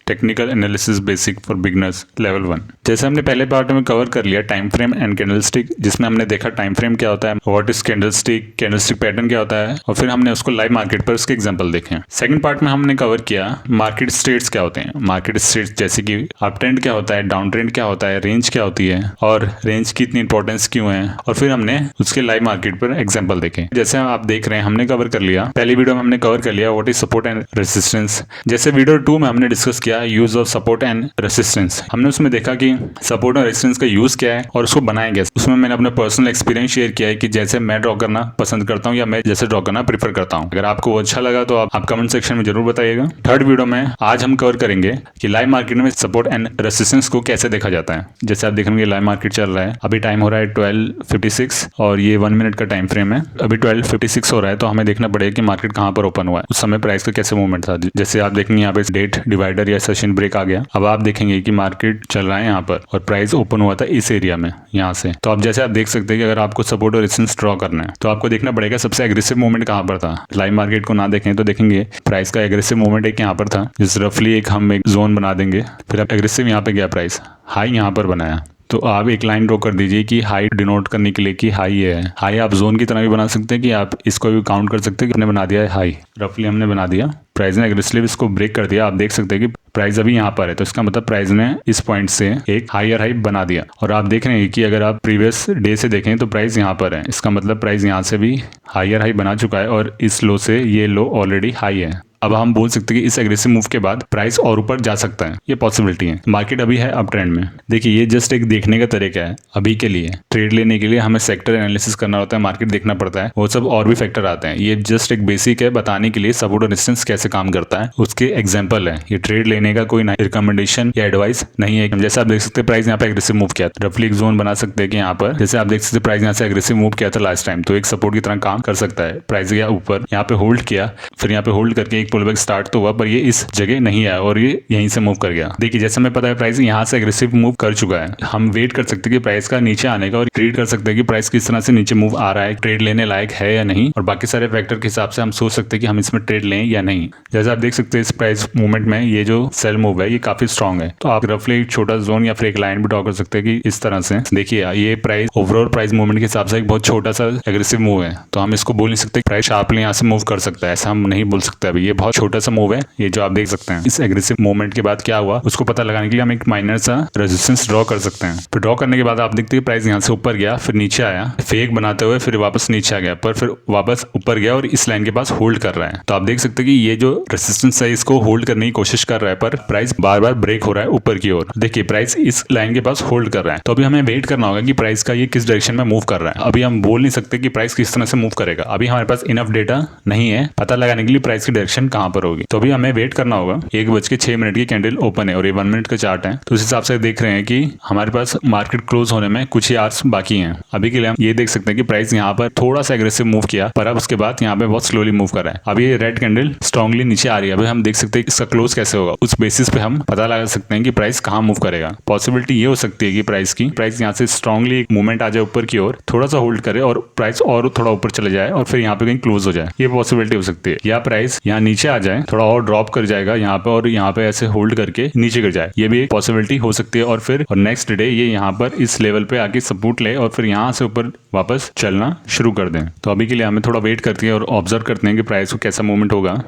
Technical analysis basic for beginners level 1। जैसे हमने पहले पार्ट में कवर कर लिया टाइम फ्रेम एंड कैंडलस्टिक, जिसमें हमने देखा टाइम फ्रेम क्या होता है, what is candlestick, candlestick pattern क्या होता है, और फिर हमने उसको लाइव मार्केट पर उसके एग्जांपल देखे। सेकंड पार्ट में हमने कवर किया मार्केट स्टेट्स क्या होते हैं, मार्केट स्टेट्स जैसे कि अप ट्रेंड क्या होता है, डाउन ट्रेंड क्या होता है, रेंज क्या होती है और रेंज की इतनी इंपॉर्टेंस क्यों है, और फिर हमने उसके लाइव मार्केट पर एग्जाम्पल देखे। जैसे आप देख रहे हैं हमने कवर कर लिया, पहली वीडियो में हमने कवर कर लिया what is support and resistance. जैसे वीडियो 2 में हमने डिस्कस किया use of support and resistance. हमने उसमें देखा कि सपोर्ट और रेजिस्टेंस का यूज क्या है और उसको बनाया गया। उसमें मैंने अपना पर्सनल एक्सपीरियंस शेयर किया है कि जैसे मैं ड्रॉ करना पसंद करता हूं या मैं जैसे ड्रॉ करना प्रीफर करता हूं। अगर आपको वो अच्छा लगा तो आप कमेंट सेक्शन में जरूर बताइएगा। थर्ड वीडियो में आज हम कवर करेंगे कि लाइव मार्केट में सपोर्ट एंड रेजिस्टेंस को कैसे देखा जाता है। जैसे आप देखेंगे लाइव मार्केट चल रहा है, अभी टाइम हो रहा है 12:56 और ये 1 मिनट का टाइम फ्रेम है। अभी 12:56 हो रहा है तो हमें देखना पड़ेगा कि मार्केट कहां पर ओपन हुआ है, उस समय प्राइस का कैसे मूवमेंट था। जैसे आप देखेंगे यहाँ पे डेट डिवाइडर या सेशन ब्रेक आ गया। अब आप देखेंगे कि मार्केट चल रहा है यहाँ पर और प्राइस ओपन हुआ था इस एरिया में यहाँ से। तो अब जैसे आप देख सकते हैं कि अगर आपको सपोर्ट और रेजिस्टेंस ड्रॉ करना है तो आपको देखना पड़ेगा सबसे एग्रेसिव मूवमेंट कहाँ पर था। लाइव मार्केट को ना देखें तो देखेंगे प्राइस का एग्रेसिव मूवमेंट एक यहाँ पर था, जिस रफली हम एक जोन बना देंगे। फिर अब एग्रेसिव यहाँ पे गया, प्राइस हाई यहाँ पर बनाया, तो आप एक लाइन ड्रॉ कर दीजिए कि हाई डिनोट करने के लिए कि हाई है। हाई आप जोन की तरह भी बना सकते हैं कि आप इसको भी काउंट कर सकते हैं कि हमने बना दिया है हाई, रफली हमने बना दिया। प्राइस ने एग्रेसिवली इसको ब्रेक कर दिया। आप देख सकते हैं कि प्राइस अभी यहाँ पर है, तो इसका मतलब प्राइस ने इस पॉइंट से एक हायर हाई बना दिया। और आप देख रहे हैं कि अगर आप प्रीवियस डे से देखें तो प्राइस यहाँ पर है, इसका मतलब प्राइस यहाँ से भी हायर हाई बना चुका है और इस लो से ये लो ऑलरेडी हाई है। अब हम बोल सकते हैं कि इस एग्रेसिव मूव के बाद प्राइस और ऊपर जा सकता है, ये पॉसिबिलिटी है। मार्केट अभी है अप ट्रेंड में। देखिए ये जस्ट एक देखने का तरीका है। अभी के लिए ट्रेड लेने के लिए हमें सेक्टर एनालिसिस करना होता है, मार्केट देखना पड़ता है, वो सब और भी फैक्टर आते हैं। ये जस्ट एक बेसिक है बताने के लिए सपोर्ट और रेजिस्टेंस कैसे काम करता है, उसके एग्जाम्पल है। ये ट्रेड लेने का कोई रिकमेंडेशन या एडवाइस नहीं है। जैसे आप देख सकते हैं प्राइस यहाँ पे एग्रेसिव मूव किया, रफली एक जोन बना सकते हैं कि यहाँ पर जैसे आप देख सकते हैं प्राइस यहाँ से एग्रेसिव मूव किया था लास्ट टाइम, तो एक सपोर्ट की तरह काम कर सकता है। प्राइस गया ऊपर, यहाँ पे होल्ड किया, फिर यहाँ पे होल्ड करके एक पुलबैक स्टार्ट तो हुआ, पर ये इस जगह नहीं आया और ये यहीं से मूव कर गया। देखिए जैसे हमें पता है प्राइस यहाँ से एग्रेसिव मूव कर चुका है, हम वेट कर सकते हैं कि प्राइस का नीचे आने का और ट्रेड कर सकते हैं कि प्राइस किस तरह से नीचे मूव आ रहा है, ट्रेड लेने लायक है या नहीं, और बाकी सारे फैक्टर के हिसाब से हम सोच सकते हैं कि हम इसमें ट्रेड लें या नहीं। जैसे आप देख सकते हैं इस प्राइस मूवमेंट में ये जो सेल मूव है ये काफी स्ट्रॉन्ग है, तो आप रफली एक छोटा जोन या फिर एक लाइन भी ड्रॉ कर सकते हैं कि इस तरह से। देखिए ये प्राइस ओवरऑल प्राइस मूवमेंट के हिसाब से एक बहुत छोटा सा एग्रेसिव मूव है, तो हम इसको बोल नहीं सकते प्राइस शार्पली यहाँ से मूव कर सकता है, ऐसा हम नहीं बोल सकते। अभी ये बहुत छोटा सा मूव है, ये जो आप देख सकते हैं। इस एग्रेसिव मूवमेंट के बाद क्या हुआ उसको पता लगाने के लिए हम एक माइनर सा रेजिस्टेंस ड्रॉ कर सकते हैं। फिर ड्रॉ करने के बाद आप देखते हैं प्राइस यहाँ से ऊपर गया, फिर नीचे आया, फेक बनाते हुए फिर वापस नीचे आ गया, पर फिर वापस ऊपर गया और इस लाइन के पास होल्ड कर रहा है। तो आप देख सकते हैं कि ये जो रेजिस्टेंस है इसको होल्ड करने की कोशिश कर रहा है, पर प्राइस बार बार ब्रेक हो रहा है ऊपर की ओर। देखिए प्राइस इस लाइन के पास होल्ड कर रहा है, तो अभी हमें वेट करना होगा कि प्राइस का ये किस डायरेक्शन में मूव कर रहा है। अभी हम बोल नहीं सकते कि प्राइस किस तरह से मूव करेगा, अभी हमारे पास इनफ डेटा नहीं है पता लगाने के लिए प्राइस की डायरेक्शन कहां पर होगी। तो अभी हमें वेट करना होगा। 1:06 की कैंडल ओपन है और ये 1 मिनट का चार्ट है, तो उस हिसाब से देख रहे हैं कि हमारे पास मार्केट क्लोज होने में कुछ ही आवर्स बाकी हैं। अभी के लिए हम ये देख सकते हैं कि प्राइस यहाँ पर थोड़ा सा एग्रेसिव मूव किया, पर अब उसके बाद यहाँ पे बहुत स्लोली मूव कर रहा है। अभी ये रेड कैंडल स्ट्रांगली नीचे आ रही है, अभी हम देख सकते हैं इसका क्लोज कैसे होगा, उस बेसिस पे हम पता लगा सकते हैं कि प्राइस कहाँ मूव करेगा। पॉसिबिलिटी ये हो सकती है कि प्राइस यहाँ से स्ट्रांगली एक मूवमेंट आ जाए ऊपर की ओर, थोड़ा सा होल्ड करे और प्राइस और थोड़ा ऊपर चले जाए और फिर यहाँ पे कहीं क्लोज हो जाए, ये पॉसिबिलिटी हो सकती है। या प्राइस यहाँ नीचे आ जाए, थोड़ा और ड्रॉप कर जाएगा यहाँ पे और यहाँ पे ऐसे होल्ड करके नीचे गिर जाए, ये भी एक पॉसिबिलिटी हो सकती है। और फिर नेक्स्ट डे ये यहाँ पर इस लेवल पे आके सपोर्ट ले और फिर यहाँ से ऊपर वापस चलना शुरू कर दें। तो अभी के लिए हमें थोड़ा वेट करते हैं और ऑब्जर्व करते हैं कि प्राइस को कैसा मूवमेंट होगा।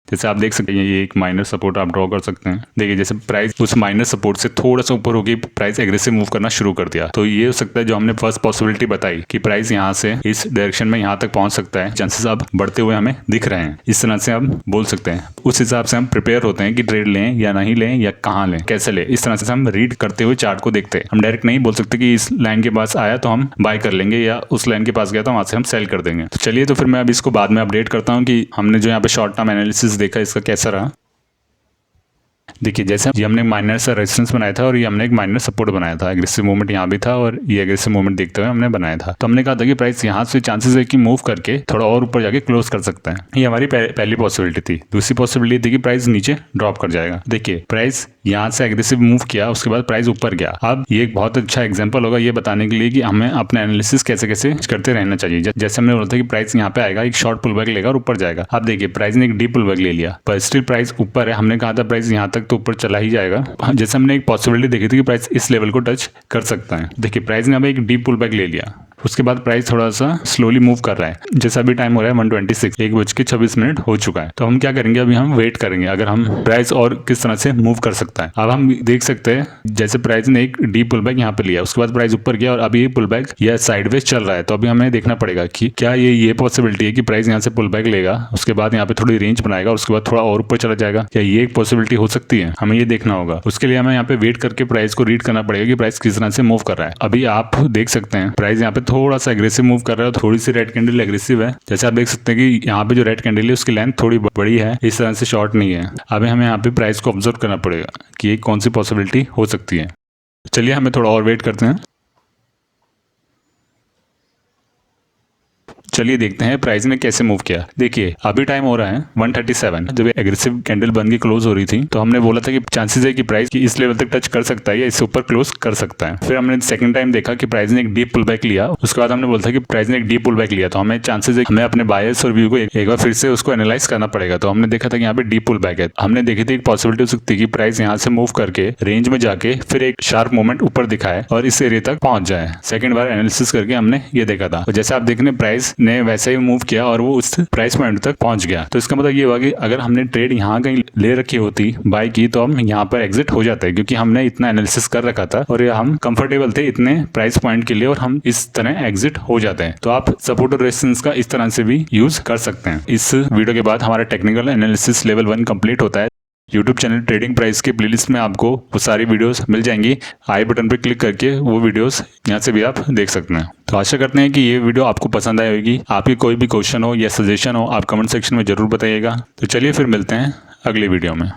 जैसे आप देख सकते हैं ये एक माइनर सपोर्ट आप ड्रॉ कर सकते हैं। देखिए जैसे प्राइस उस माइनर सपोर्ट से थोड़ा सा ऊपर होगी, प्राइस एग्रेसिव मूव करना शुरू कर दिया, तो ये हो सकता है जो हमने फर्स्ट पॉसिबिलिटी बताई कि प्राइस यहाँ से इस डायरेक्शन में यहाँ तक पहुंच सकता है, चांसेस अब बढ़ते हुए हमें दिख रहे हैं। इस तरह से हम बोल सकते हैं, उस हिसाब से हम प्रिपेयर होते हैं कि ट्रेड लें या नहीं लें या कहाँ लें, कैसे लें। इस तरह से हम रीड करते हुए चार्ट को देखते हैं। हम डायरेक्ट नहीं बोल सकते कि इस लाइन के पास आया तो हम बाय कर लेंगे या उस लाइन के पास गया तो वहां से हम सेल कर देंगे। तो चलिए, तो फिर मैं अब इसको बाद में अपडेट करता हूँ कि हमने जो यहाँ पे शॉर्ट टर्म एनालिसिस देखा इसका कैसा। देखिए जैसे ये हमने माइनर सा रेजिस्टेंस बनाया था और ये हमने एक माइनर सपोर्ट बनाया था, एग्रेसिव मूवमेंट यहाँ भी था और ये एग्रेसिव मूवमेंट देखते हुए हमने बनाया था। तो हमने कहा था कि प्राइस यहाँ से चांसेस है कि मूव करके थोड़ा और ऊपर जाके क्लोज कर सकता है, ये हमारी पहली पॉसिबिलिटी थी। दूसरी पॉसिबिलिटी थी कि प्राइस नीचे ड्रॉप कर जाएगा। देखिए प्राइस यहाँ से एग्रेसिव मूव किया, उसके बाद प्राइस ऊपर गया। अब ये एक बहुत अच्छा एग्जांपल होगा ये बताने के लिए कि हमें अपना एनालिसिस कैसे कैसे करते रहना चाहिए। जैसे हमने बोला था कि प्राइस यहाँ पे आएगा, एक शॉर्ट पुल बैक लेगा और ऊपर जाएगा। अब देखिए प्राइस ने एक डीप पुल बैक ले लिया, पर स्टिल प्राइस ऊपर है। हमने कहा था प्राइस यहाँ तक तक तो ऊपर चला ही जाएगा। जैसे हमने एक पॉसिबिलिटी देखी थी कि प्राइस इस लेवल को टच कर सकता है। देखिए प्राइस ने अब एक डीप पुल बैक ले लिया, उसके बाद प्राइस थोड़ा सा स्लोली मूव कर रहा है। जैसा अभी टाइम हो रहा है 1:26, 1:26 हो चुका है। तो हम क्या करेंगे, अभी हम वेट करेंगे अगर हम प्राइस और किस तरह से मूव कर सकता है। अब हम देख सकते हैं जैसे प्राइस ने एक डीप पुल बैक यहाँ पे लिया, उसके बाद प्राइस ऊपर गया और अभी ये पुल बैक या साइडवेज चल रहा है। तो अभी हमें देखना पड़ेगा कि क्या ये पॉसिबिलिटी है कि प्राइस यहाँ से पुल बैक लेगा, उसके बाद यहाँ पे थोड़ी रेंज बनाएगा, उसके बाद थोड़ा और ऊपर चला जाएगा। क्या ये एक पॉसिबिलिटी हो सकती है, हमें ये देखना होगा। उसके लिए हमें यहाँ पे वेट करके प्राइस को रीड करना पड़ेगा कि प्राइस किस तरह से मूव कर रहा है। अभी आप देख सकते हैं प्राइस यहाँ पे थोड़ा सा एग्रेसिव मूव कर रहा है, थोड़ी सी रेड कैंडल एग्रेसिव है। जैसे आप देख सकते हैं कि यहाँ पे जो रेड कैंडल है उसकी लेंथ थोड़ी बड़ी है, इस तरह से शॉर्ट नहीं है। अभी हमें यहाँ पे प्राइस को ऑब्जर्व करना पड़ेगा कि ये कौन सी पॉसिबिलिटी हो सकती है। चलिए हमें थोड़ा और वेट करते हैं। चलिए देखते हैं प्राइस ने कैसे मूव किया। देखिए अभी टाइम हो रहा है 1:37। जब एग्रेसिव कैंडल बन के क्लोज हो रही थी तो हमने बोला था कि चांसेस है कि प्राइस की इस लेवल तक टच कर सकता है या इससे ऊपर क्लोज कर सकता है। फिर हमने सेकंड टाइम देखा कि प्राइस ने एक डीप पुल बैक लिया, उसके बाद हमने बोला था कि प्राइस ने एक डीप पुल बैक लिया। तो हमें चांसेस है हमें अपने बायर्स और व्यू को एक बार फिर से उसको एनालाइज करना पड़ेगा। तो हमने देखा था कि यहाँ पे डीप पुल बैक है। हमने देखी थी एक पॉसिबिलिटी हो सकती है कि प्राइस यहाँ से मूव करके रेंज में जाके फिर एक शार्प मूवमेंट ऊपर दिखाए और इस एरिया तक पहुंच जाए। सेकंड बार एनालिसिस करके हमने ये देखा था। जैसे आप देख रहे हैं प्राइस ने वैसे ही मूव किया और वो उस प्राइस पॉइंट तक पहुंच गया। तो इसका मतलब ये हुआ कि अगर हमने ट्रेड यहाँ कहीं ले रखी होती बाय की तो हम यहाँ पर एग्जिट हो जाते हैं, क्योंकि हमने इतना एनालिसिस कर रखा था और हम कंफर्टेबल थे इतने प्राइस पॉइंट के लिए और हम इस तरह एग्जिट हो जाते हैं। तो आप सपोर्ट और रेजिस्टेंस का इस तरह से भी यूज कर सकते हैं। इस वीडियो के बाद हमारा टेक्निकल एनालिसिस लेवल 1 कंप्लीट होता है। यूट्यूब चैनल ट्रेडिंग प्राइस के प्लेलिस्ट में आपको वो सारी वीडियोस मिल जाएंगी। आई बटन पर क्लिक करके वो वीडियोस यहाँ से भी आप देख सकते हैं। तो आशा करते हैं कि ये वीडियो आपको पसंद आई होगी। आपकी कोई भी क्वेश्चन हो या सजेशन हो आप कमेंट सेक्शन में जरूर बताइएगा। तो चलिए फिर मिलते हैं अगली वीडियो में।